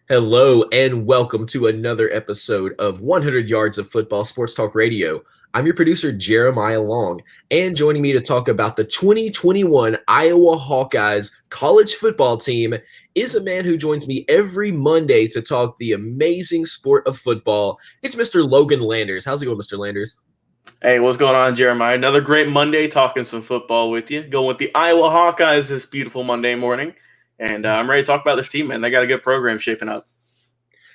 Hello and welcome to another episode of 100 Yards of Football Sports Talk Radio. I'm your producer, Jeremiah Long, and joining me to talk about the 2021 Iowa Hawkeyes college football team is a man who joins me every Monday to talk the amazing sport of football. It's Mr. Logan Landers. How's it going, Mr. Landers? Hey, what's going on, Jeremiah? Another great Monday talking some football with you. Going with the Iowa Hawkeyes this beautiful Monday morning. And I'm ready to talk about this team, man. They got a good program shaping up.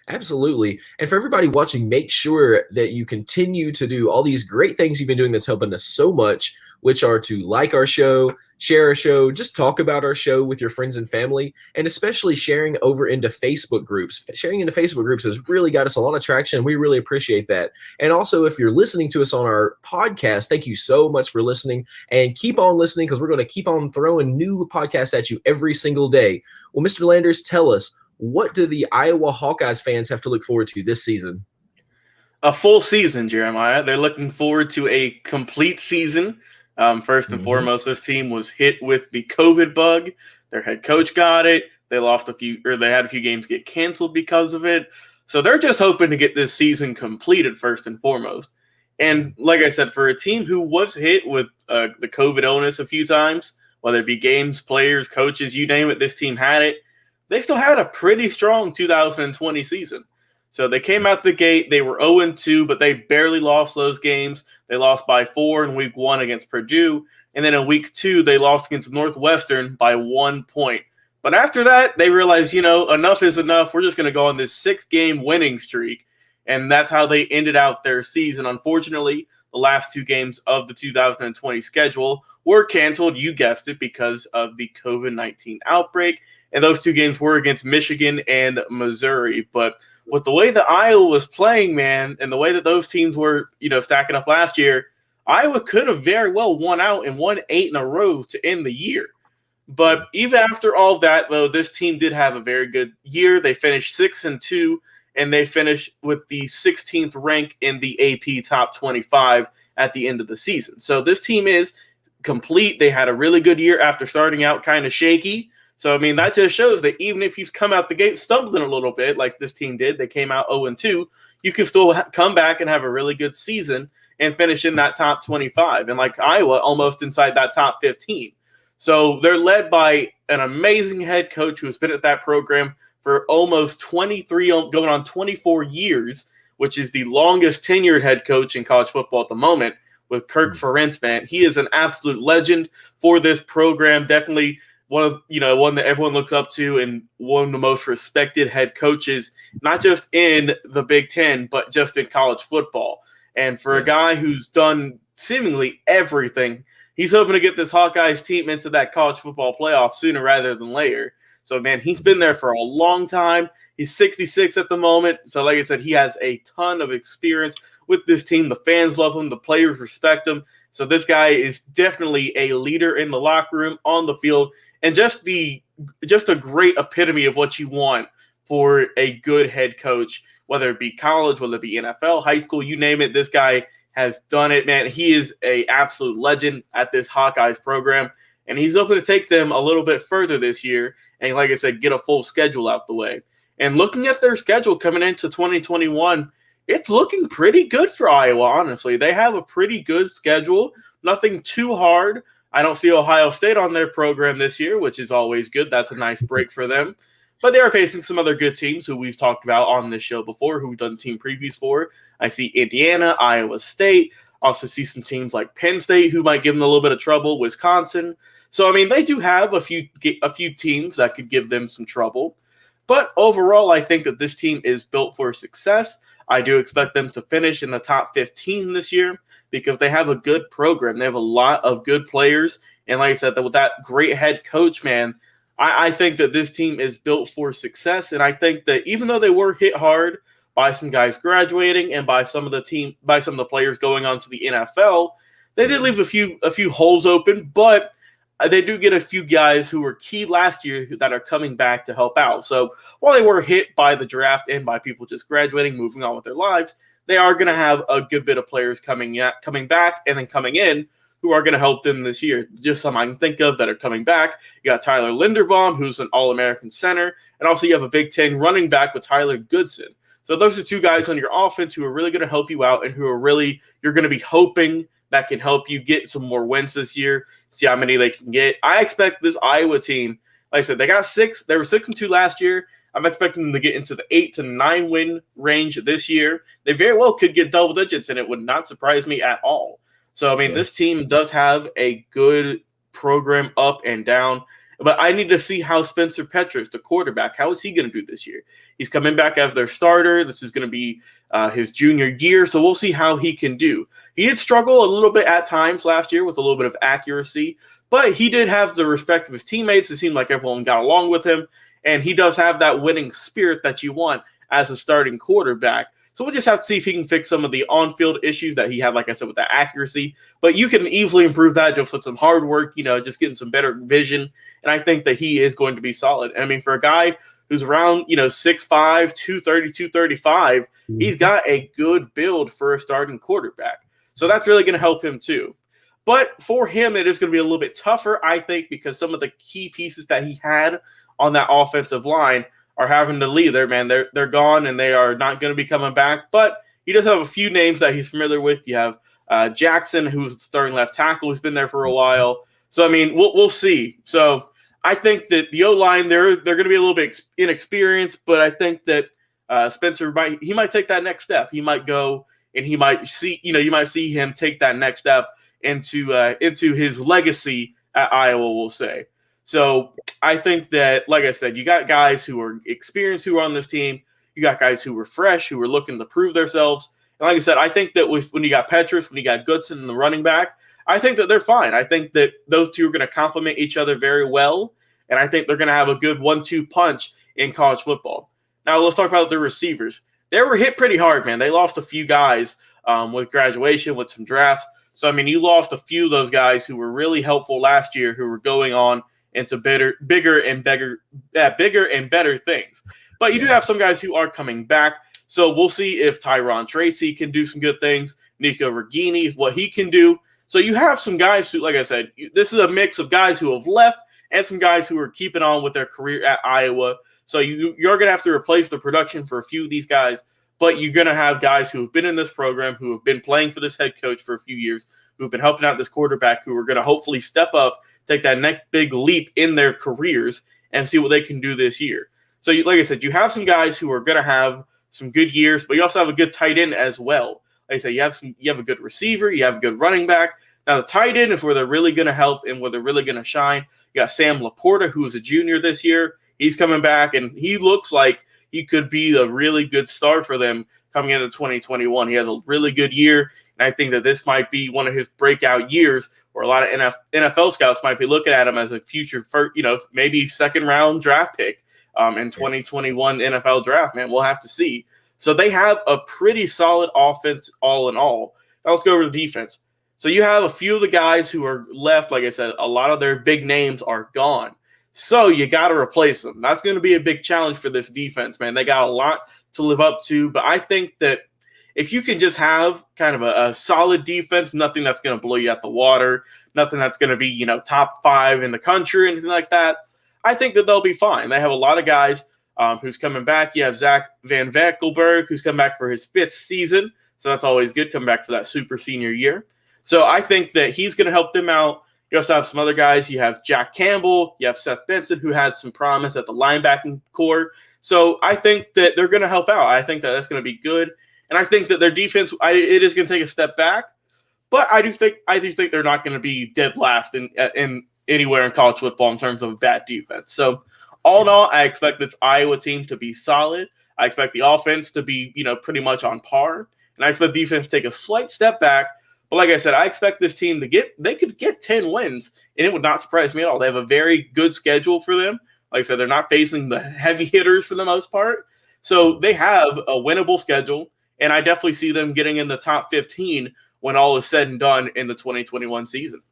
Absolutely. And for everybody watching, make sure that you continue to do all these great things you've been doing that's helping us so much, which are to like our show, share our show, just talk about our show with your friends and family, and especially sharing over into Facebook groups. Sharing into Facebook groups has really got us a lot of traction. We really appreciate that. And also, if you're listening to us on our podcast, thank you so much for listening, and keep on listening because we're going to keep on throwing new podcasts at you every single day. Well, Mr. Landers, tell us, what do the Iowa Hawkeyes fans have to look forward to this season? A full season, Jeremiah. They're looking forward to a complete season. First and foremost, this team was hit with the COVID bug. Their head coach got it. They had a few games get canceled because of it. So they're just hoping to get this season completed first and foremost. And like I said, for a team who was hit with the COVID illness a few times, whether it be games, players, coaches, you name it, this team had it. They still had a pretty strong 2020 season. So they came out the gate, they were 0-2, but they barely lost those games. They lost by 4 in week 1 against Purdue, and then in week 2, they lost against Northwestern by 1 point. But after that, they realized, enough is enough. We're just going to go on this 6-game winning streak, and that's how they ended out their season. Unfortunately, the last 2 games of the 2020 schedule were canceled, you guessed it, because of the COVID-19 outbreak. And those 2 games were against Michigan and Missouri. But with the way that Iowa was playing, man, and the way that those teams were, stacking up last year, Iowa could have very well won out and won 8 in a row to end the year. But even after all of that, though, this team did have a very good year. They finished 6-2, and they finished with the 16th rank in the AP Top 25 at the end of the season. So this team is complete. They had a really good year after starting out kind of shaky. So, that just shows that even if you've come out the gate stumbling a little bit, like this team did, they came out 0-2, you can still come back and have a really good season and finish in that top 25. And like Iowa, almost inside that top 15. So they're led by an amazing head coach who's been at that program for almost 23, going on 24 years, which is the longest tenured head coach in college football at the moment, with Kirk Ferentz, man. He is an absolute legend for this program. Definitely one that everyone looks up to and one of the most respected head coaches, not just in the Big Ten, but just in college football. And for a guy who's done seemingly everything, he's hoping to get this Hawkeyes team into that college football playoff sooner rather than later. So, man, he's been there for a long time. He's 66 at the moment. So, like I said, he has a ton of experience with this team. The fans love him. The players respect him. So this guy is definitely a leader in the locker room, on the field, and just a great epitome of what you want for a good head coach, whether it be college, whether it be NFL, high school, you name it. This guy has done it, man. He is an absolute legend at this Hawkeyes program, and he's hoping to take them a little bit further this year and, like I said, get a full schedule out the way. And looking at their schedule coming into 2021, it's looking pretty good for Iowa, honestly. They have a pretty good schedule, nothing too hard. I don't see Ohio State on their program this year, which is always good. That's a nice break for them. But they are facing some other good teams who we've talked about on this show before, who we've done team previews for. I see Indiana, Iowa State. Also see some teams like Penn State who might give them a little bit of trouble, Wisconsin. So, they do have a few teams that could give them some trouble. But overall, I think that this team is built for success. I do expect them to finish in the top 15 this year because they have a good program. They have a lot of good players. And like I said, with that great head coach, man, I think that this team is built for success. And I think that even though they were hit hard by some guys graduating and by some of the players going on to the NFL, they did leave a few holes open, but they do get a few guys who were key last year that are coming back to help out. So while they were hit by the draft and by people just graduating, moving on with their lives, they are going to have a good bit of players coming back and then coming in who are going to help them this year. Just some I can think of that are coming back. You got Tyler Linderbaum, who's an All-American center, and also you have a Big Ten running back with Tyler Goodson. So those are two guys on your offense who are really going to help you out and who are really you're going to be hoping that can help you get some more wins this year, see how many they can get. I expect this Iowa team, like I said, they got 6. They were 6-2 last year. I'm expecting them to get into the 8 to 9 win range this year. They very well could get double digits, and it would not surprise me at all. So, I mean, this team does have a good program up and down. But I need to see how Spencer Petras, the quarterback, how is he going to do this year? He's coming back as their starter. This is going to be his junior year, so we'll see how he can do. He did struggle a little bit at times last year with a little bit of accuracy, but he did have the respect of his teammates. It seemed like everyone got along with him, and he does have that winning spirit that you want as a starting quarterback. So we'll just have to see if he can fix some of the on-field issues that he had, like I said, with the accuracy. But you can easily improve that just with some hard work, just getting some better vision. And I think that he is going to be solid. I mean, for a guy who's around, 6'5", 230, 235, he's got a good build for a starting quarterback. So that's really going to help him too. But for him, it is going to be a little bit tougher, I think, because some of the key pieces that he had on that offensive line are having to leave there, man. They're gone, and they are not going to be coming back. But he does have a few names that he's familiar with. You have Jackson, who's starting left tackle, who's been there for a while. So, I mean, we'll see. So I think that the O-line, they're going to be a little bit inexperienced, but I think that Spencer might take that next step. He might go and he might see, you might see him take that next step into his legacy at Iowa, we'll say. So I think that, like I said, you got guys who are experienced who are on this team. You got guys who were fresh, who were looking to prove themselves. And like I said, I think that when you got Petras, when you got Goodson in the running back, I think that they're fine. I think that those two are going to complement each other very well. And I think they're going to have a good 1-2 punch in college football. Now let's talk about the receivers. They were hit pretty hard, man. They lost a few guys with graduation, with some drafts. So, I mean, you lost a few of those guys who were really helpful last year, who were going on into bigger and better things. But you do have some guys who are coming back. So we'll see if Tyron Tracy can do some good things, Nico Regini, what he can do. So you have some guys who, like I said, this is a mix of guys who have left and some guys who are keeping on with their career at Iowa. So you're going to have to replace the production for a few of these guys, but you're going to have guys who have been in this program, who have been playing for this head coach for a few years, who have been helping out this quarterback, who are going to hopefully step up, take that next big leap in their careers, and see what they can do this year. So, like I said, you have some guys who are going to have some good years, but you also have a good tight end as well. Like I said, you have a good receiver, you have a good running back. Now, the tight end is where they're really going to help and where they're really going to shine. You got Sam Laporta, who is a junior this year. He's coming back, and he looks like he could be a really good star for them coming into 2021. He had a really good year, and I think that this might be one of his breakout years where a lot of NFL scouts might be looking at him as a future, maybe second-round draft pick in 2021 NFL draft, man. We'll have to see. So they have a pretty solid offense all in all. Now let's go over the defense. So you have a few of the guys who are left. Like I said, a lot of their big names are gone. So you got to replace them. That's going to be a big challenge for this defense, man. They got a lot to live up to, but I think that if you can just have kind of a solid defense, nothing that's going to blow you out the water, nothing that's going to be, top 5 in the country, anything like that, I think that they'll be fine. They have a lot of guys who's coming back. You have Zach Van Vackelberg, who's come back for his 5th season. So that's always good, come back for that super senior year. So I think that he's going to help them out. You also have some other guys. You have Jack Campbell. You have Seth Benson, who had some promise at the linebacking core. So I think that they're going to help out. I think that that's going to be good. And I think that their defense, it is going to take a step back. But I do think they're not going to be dead last in anywhere in college football in terms of a bad defense. So all in all, I expect this Iowa team to be solid. I expect the offense to be, pretty much on par. And I expect defense to take a slight step back. But like I said, I expect this team they could get 10 wins, and it would not surprise me at all. They have a very good schedule for them. Like I said, they're not facing the heavy hitters for the most part. So they have a winnable schedule, and I definitely see them getting in the top 15 when all is said and done in the 2021 season.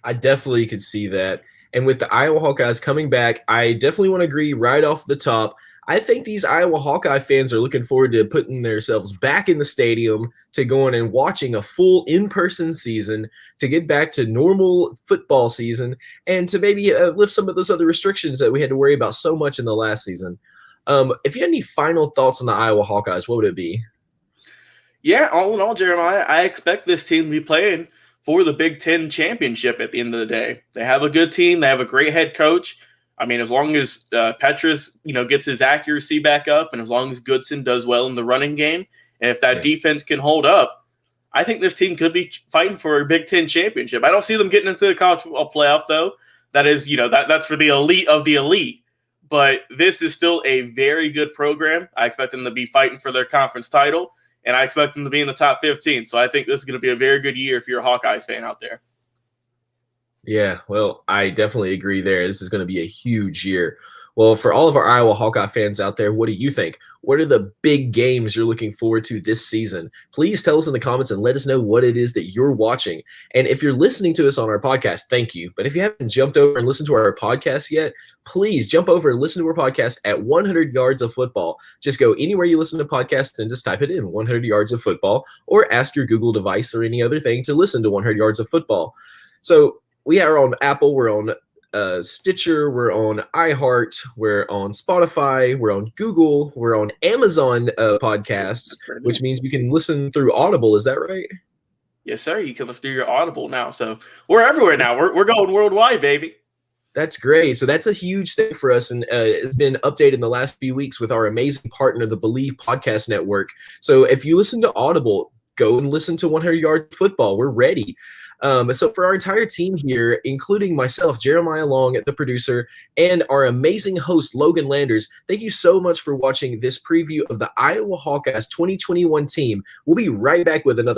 I definitely could see that. And with the Iowa Hawkeyes coming back, I definitely want to agree right off the top. I think these Iowa Hawkeye fans are looking forward to putting themselves back in the stadium, to going and watching a full in-person season, to get back to normal football season, and to maybe lift some of those other restrictions that we had to worry about so much in the last season. If you had any final thoughts on the Iowa Hawkeyes, what would it be? Yeah, all in all, Jeremiah, I expect this team to be playing for the Big Ten championship at the end of the day. They have a good team. They have a great head coach. I mean, as long as Petrus, gets his accuracy back up, and as long as Goodson does well in the running game, and if that defense can hold up, I think this team could be fighting for a Big Ten championship. I don't see them getting into the college football playoff, though. That is, that's for the elite of the elite. But this is still a very good program. I expect them to be fighting for their conference title, and I expect them to be in the top 15. So I think this is going to be a very good year if you're a Hawkeyes fan out there. Yeah, well, I definitely agree there. This is going to be a huge year. Well, for all of our Iowa Hawkeye fans out there, what do you think? What are the big games you're looking forward to this season? Please tell us in the comments and let us know what it is that you're watching. And if you're listening to us on our podcast, thank you. But if you haven't jumped over and listened to our podcast yet, please jump over and listen to our podcast at 100 Yards of Football. Just go anywhere you listen to podcasts and just type it in, 100 Yards of Football, or ask your Google device or any other thing to listen to 100 Yards of Football. So we are on Apple, we're on Stitcher, we're on iHeart, we're on Spotify, we're on Google, we're on Amazon podcasts, which means you can listen through Audible. Is that right? Yes, sir. You can listen through your Audible now. So we're everywhere now. We're going worldwide, baby. That's great. So that's a huge thing for us, and it's been updated in the last few weeks with our amazing partner, the Believe Podcast Network. So if you listen to Audible, go and listen to 100 Yard Football. We're ready. So for our entire team here, including myself, Jeremiah Long, the producer, and our amazing host, Logan Landers, thank you so much for watching this preview of the Iowa Hawkeyes 2021 team. We'll be right back with another